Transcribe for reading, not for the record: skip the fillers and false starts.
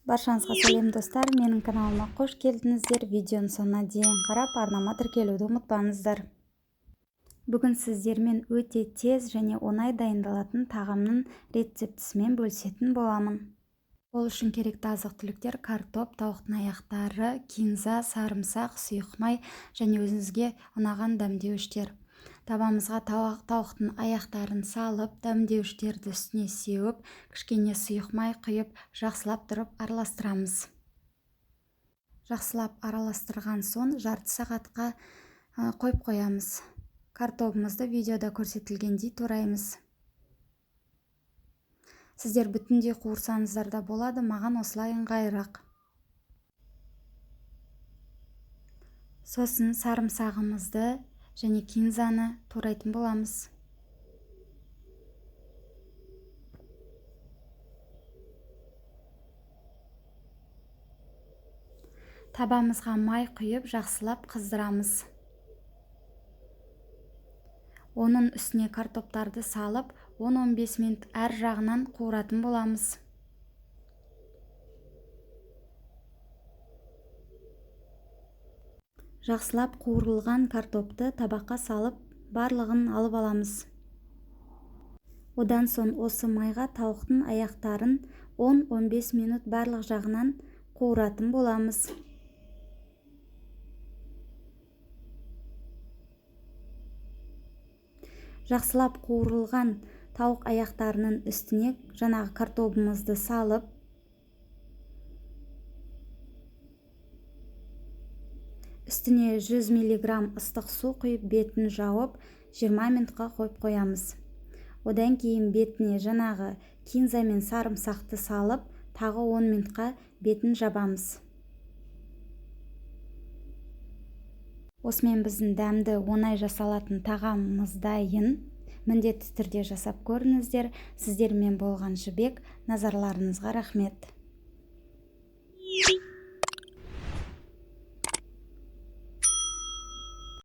Баршаңызға сәлем достар, менің каналыма қош келдіңіздер. Видеоны соңына дейін қарап, арнама тіркелуді ұмытпаңыздар. Бүгін сіздермен өте тез және оңай дайындалатын тағамның рецептісімен бөлісетін боламын. Ол үшін керекті азық-түліктер: картоп, тауықтың аяқтары, кинза, сарымсақ, сұйық май және өзіңізге ұнаған дәмдеуіштер. Табамызға тауықтың аяқтарын салып, дәмдеуіштерді үстіне сеуіп, кішкене сұйық май құйып, жақсылап тұрып араластырамыз. Жақсылап араластырған соң жарты сағатқа қойып қоямыз. Картопымызды видеода көрсетілгендей тураймыз. Сіздер бүтіндей қуырсаңыздар да болады, маған осылай ыңғайырақ. Сосын сарымсағымызды және кинзаны турайтын боламыз. Табамызға май құйып жақсылап қыздырамыз. Оның үстіне картоптарды салып 10-15 минут әр жағынан қуыратын боламыз. Жақсылап қуырылған картопты табаққа салып, барлығын алып аламыз. Одан соң осы майға тауықтың аяқтарын 10-15 минут барлық жағынан қуыратын боламыз. Жақсылап қуырылған тауық аяқтарының үстіне жаңағы картопымызды салып, үстіне 100 мг ыстық су құйып, бетін жауып 20 минутқа қойып қоямыз. Одан кейін бетіне жаңағы кинза мен сарымсақты салып, тағы 10 минутқа бетін жабамыз. Осымен біздің дәмді оңай жасалатын тағамымыз дайын. Міндетті түрде жасап көріңіздер. Сіздермен болған Жібек. Назарларыңызға рахмет.